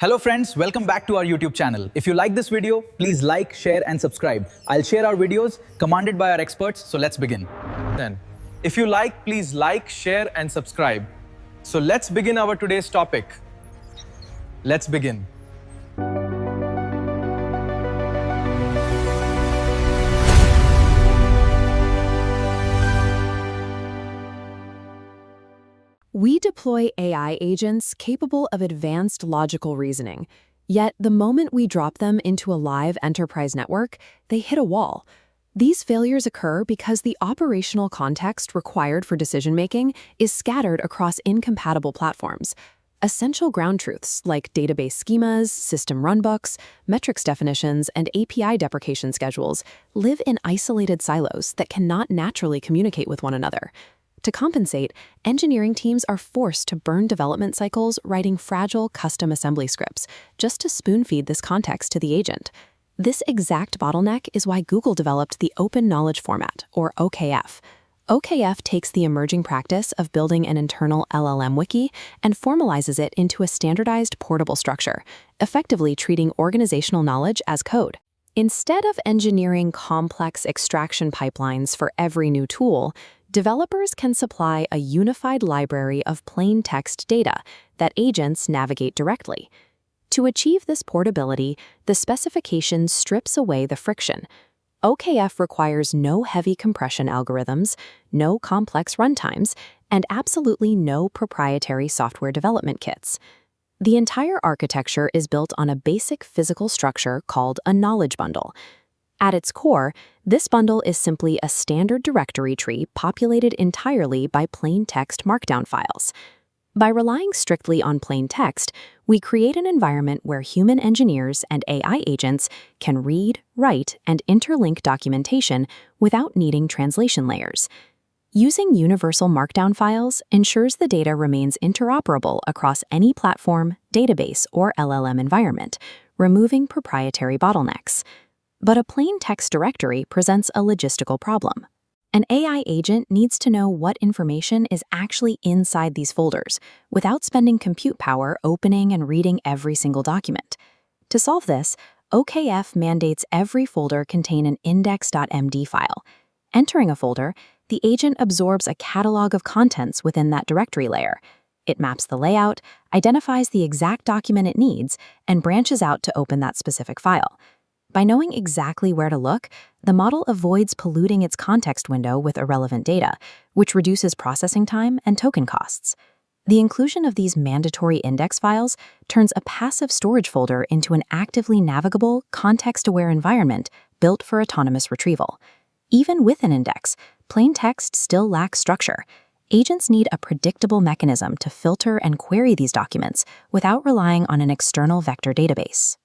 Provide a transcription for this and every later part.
Hello friends, welcome back to our YouTube channel. If you like this video, please like, share and subscribe. I'll share our videos commanded by our experts, so let's begin. If you like, please like, share and subscribe. So let's begin our today's topic. Let's begin. We deploy AI agents capable of advanced logical reasoning, yet the moment we drop them into a live enterprise network, they hit a wall. These failures occur because the operational context required for decision-making is scattered across incompatible platforms. Essential ground truths like database schemas, system runbooks, metrics definitions, and API deprecation schedules live in isolated silos that cannot naturally communicate with one another. To compensate, engineering teams are forced to burn development cycles writing fragile custom assembly scripts just to spoon-feed this context to the agent. This exact bottleneck is why Google developed the Open Knowledge Format, or OKF. OKF takes the emerging practice of building an internal LLM wiki and formalizes it into a standardized portable structure, effectively treating organizational knowledge as code. Instead of engineering complex extraction pipelines for every new tool, developers can supply a unified library of plain text data that agents navigate directly. To achieve this portability, the specification strips away the friction. OKF requires no heavy compression algorithms, no complex runtimes, and absolutely no proprietary software development kits. The entire architecture is built on a basic physical structure called a knowledge bundle. At its core, this bundle is simply a standard directory tree populated entirely by plain text Markdown files. By relying strictly on plain text, we create an environment where human engineers and AI agents can read, write, and interlink documentation without needing translation layers. Using universal Markdown files ensures the data remains interoperable across any platform, database, or LLM environment, removing proprietary bottlenecks. But a plain text directory presents a logistical problem. An AI agent needs to know what information is actually inside these folders without spending compute power opening and reading every single document. To solve this, OKF mandates every folder contain an index.md file. Entering a folder, the agent absorbs a catalog of contents within that directory layer. It maps the layout, identifies the exact document it needs, and branches out to open that specific file. By knowing exactly where to look, the model avoids polluting its context window with irrelevant data, which reduces processing time and token costs. The inclusion of these mandatory index files turns a passive storage folder into an actively navigable, context-aware environment built for autonomous retrieval. Even with an index, plain text still lacks structure. Agents need a predictable mechanism to filter and query these documents without relying on an external vector database.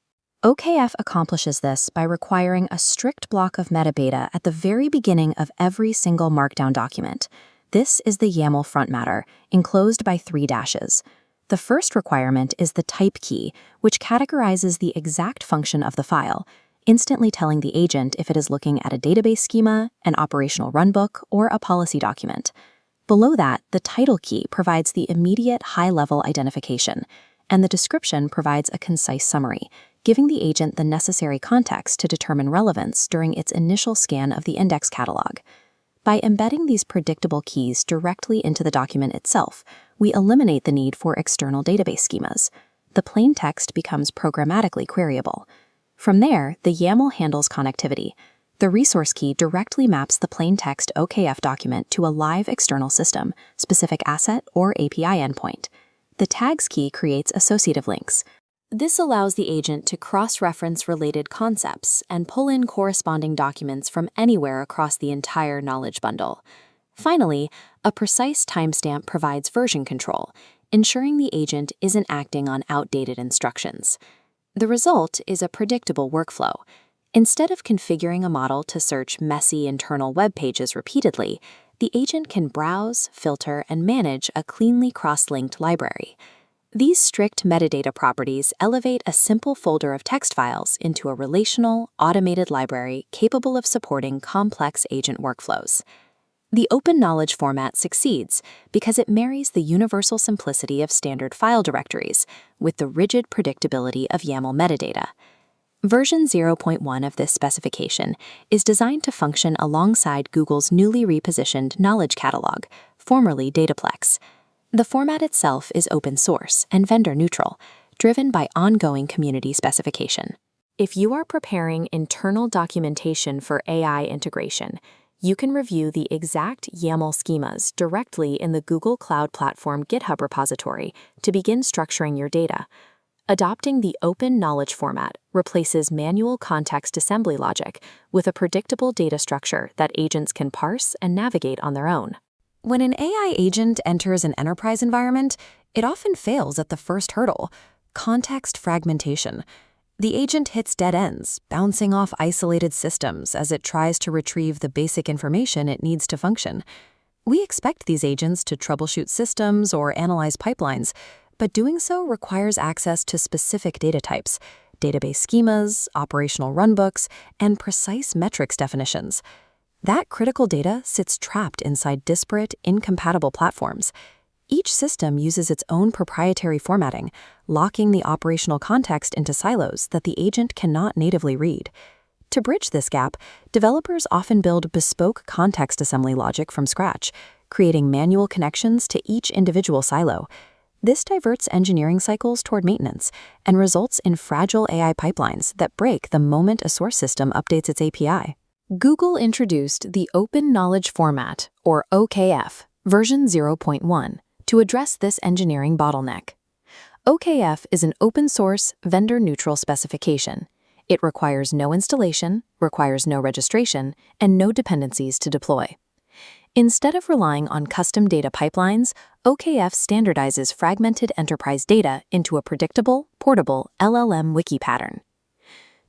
OKF accomplishes this by requiring a strict block of metadata at the very beginning of every single Markdown document. This is the YAML front matter, enclosed by 3 dashes. The first requirement is the type key, which categorizes the exact function of the file, instantly telling the agent if it is looking at a database schema, an operational runbook, or a policy document. Below that, the title key provides the immediate high-level identification, and the description provides a concise summary, giving the agent the necessary context to determine relevance during its initial scan of the index catalog. By embedding these predictable keys directly into the document itself, we eliminate the need for external database schemas. The plain text becomes programmatically queryable. From there, the YAML handles connectivity. The resource key directly maps the plain text OKF document to a live external system, specific asset, or API endpoint. The tags key creates associative links. This allows the agent to cross-reference related concepts and pull in corresponding documents from anywhere across the entire knowledge bundle. Finally, a precise timestamp provides version control, ensuring the agent isn't acting on outdated instructions. The result is a predictable workflow. Instead of configuring a model to search messy internal web pages repeatedly, the agent can browse, filter, and manage a cleanly cross-linked library. These strict metadata properties elevate a simple folder of text files into a relational, automated library capable of supporting complex agent workflows. The open knowledge format succeeds because it marries the universal simplicity of standard file directories with the rigid predictability of YAML metadata. Version 0.1 of this specification is designed to function alongside Google's newly repositioned Knowledge Catalog, formerly Dataplex. The format itself is open source and vendor neutral, driven by ongoing community specification. If you are preparing internal documentation for AI integration, you can review the exact YAML schemas directly in the Google Cloud Platform GitHub repository to begin structuring your data. Adopting the open knowledge format replaces manual context assembly logic with a predictable data structure that agents can parse and navigate on their own. When an AI agent enters an enterprise environment, it often fails at the first hurdle: context fragmentation. The agent hits dead ends, bouncing off isolated systems as it tries to retrieve the basic information it needs to function. We expect these agents to troubleshoot systems or analyze pipelines, but doing so requires access to specific data types, database schemas, operational runbooks, and precise metrics definitions. That critical data sits trapped inside disparate, incompatible platforms. Each system uses its own proprietary formatting, locking the operational context into silos that the agent cannot natively read. To bridge this gap, developers often build bespoke context assembly logic from scratch, creating manual connections to each individual silo. This diverts engineering cycles toward maintenance and results in fragile AI pipelines that break the moment a source system updates its API. Google introduced the Open Knowledge Format, or OKF, version 0.1, to address this engineering bottleneck. OKF is an open-source, vendor-neutral specification. It requires no installation, requires no registration, and no dependencies to deploy. Instead of relying on custom data pipelines, OKF standardizes fragmented enterprise data into a predictable, portable LLM wiki pattern.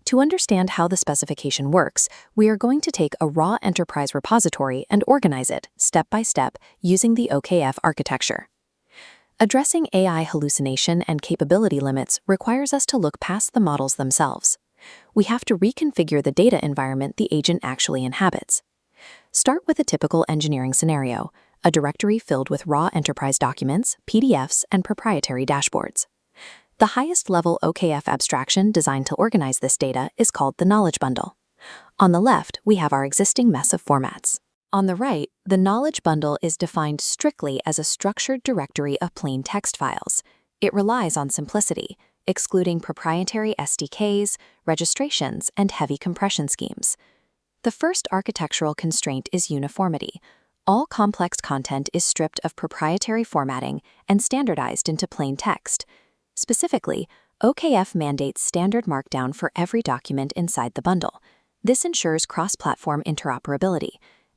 To understand how the specification works, we are going to take a raw enterprise repository and organize it, step by step, using the OKF architecture. Addressing AI hallucination and capability limits requires us to look past the models themselves. We have to reconfigure the data environment the agent actually inhabits. Start with a typical engineering scenario, a directory filled with raw enterprise documents, PDFs, and proprietary dashboards. The highest-level OKF abstraction designed to organize this data is called the Knowledge Bundle. On the left, we have our existing mess of formats. On the right, the Knowledge Bundle is defined strictly as a structured directory of plain text files. It relies on simplicity, excluding proprietary SDKs, registrations, and heavy compression schemes. The first architectural constraint is uniformity. All complex content is stripped of proprietary formatting and standardized into plain text. Specifically, OKF mandates standard Markdown for every document inside the bundle. This ensures cross-platform interoperability.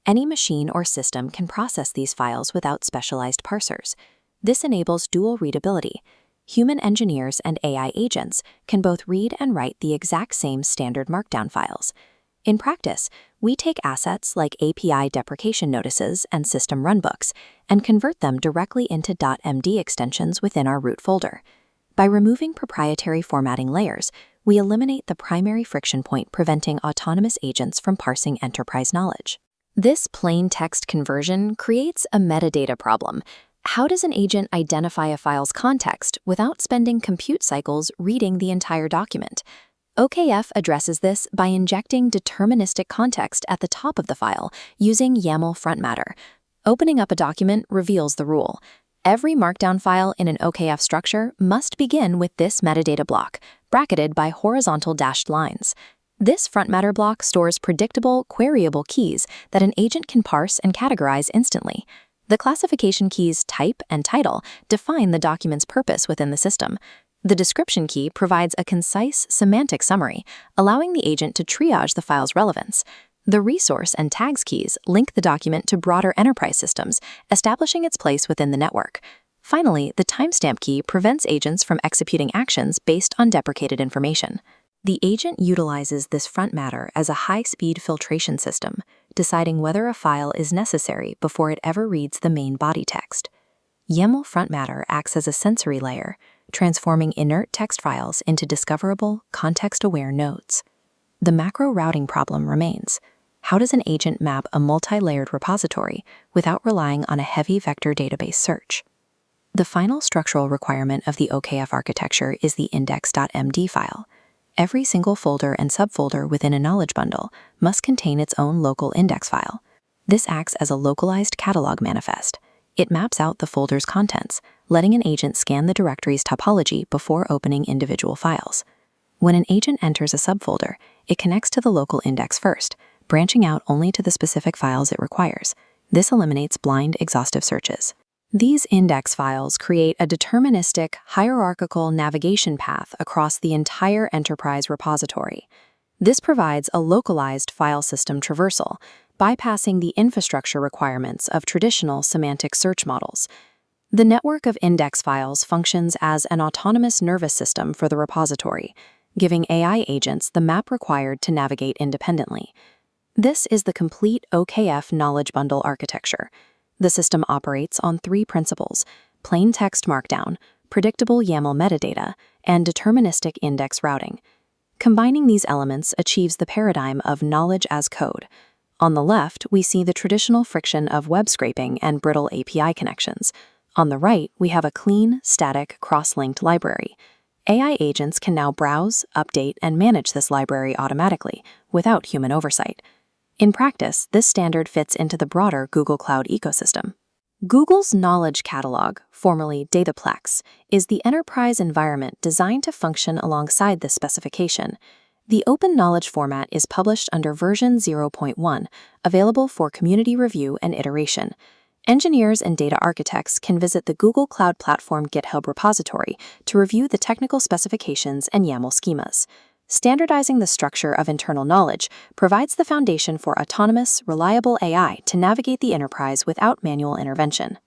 Any machine or system can process these files without specialized parsers. This enables dual readability. Human engineers and AI agents can both read and write the exact same standard Markdown files. In practice, we take assets like API deprecation notices and system runbooks and convert them directly into .md extensions within our root folder. By removing proprietary formatting layers, we eliminate the primary friction point preventing autonomous agents from parsing enterprise knowledge. This plain text conversion creates a metadata problem. How does an agent identify a file's context without spending compute cycles reading the entire document? OKF addresses this by injecting deterministic context at the top of the file using YAML front matter. Opening up a document reveals the rule. Every Markdown file in an OKF structure must begin with this metadata block, bracketed by horizontal dashed lines. This front matter block stores predictable, queryable keys that an agent can parse and categorize instantly. The classification keys type and title define the document's purpose within the system. The description key provides a concise semantic summary, allowing the agent to triage the file's relevance. The resource and tags keys link the document to broader enterprise systems, establishing its place within the network. Finally, the timestamp key prevents agents from executing actions based on deprecated information. The agent utilizes this front matter as a high-speed filtration system, deciding whether a file is necessary before it ever reads the main body text. YAML front matter acts as a sensory layer, transforming inert text files into discoverable, context-aware nodes. The macro routing problem remains. how does an agent map a multi-layered repository without relying on a heavy vector database search? The final structural requirement of the OKF architecture is the index.md file. Every single folder and subfolder within a knowledge bundle must contain its own local index file. This acts as a localized catalog manifest. It maps out the folder's contents, letting an agent scan the directory's topology before opening individual files. When an agent enters a subfolder, it connects to the local index first, branching out only to the specific files it requires. This eliminates blind, exhaustive searches. These index files create a deterministic, hierarchical navigation path across the entire enterprise repository. This provides a localized file system traversal, bypassing the infrastructure requirements of traditional semantic search models. The network of index files functions as an autonomous nervous system for the repository, giving AI agents the map required to navigate independently. This is the complete OKF knowledge bundle architecture. The system operates on three principles: plain text markdown, predictable YAML metadata, and deterministic index routing. Combining these elements achieves the paradigm of knowledge as code. On the left, we see the traditional friction of web scraping and brittle API connections. On the right, we have a clean, static, cross-linked library. AI agents can now browse, update, and manage this library automatically, without human oversight. In practice, this standard fits into the broader Google Cloud ecosystem. Google's Knowledge Catalog, formerly Dataplex, is the enterprise environment designed to function alongside this specification. The open knowledge format is published under version 0.1, available for community review and iteration. Engineers and data architects can visit the Google Cloud Platform GitHub repository to review the technical specifications and YAML schemas. Standardizing the structure of internal knowledge provides the foundation for autonomous, reliable AI to navigate the enterprise without manual intervention.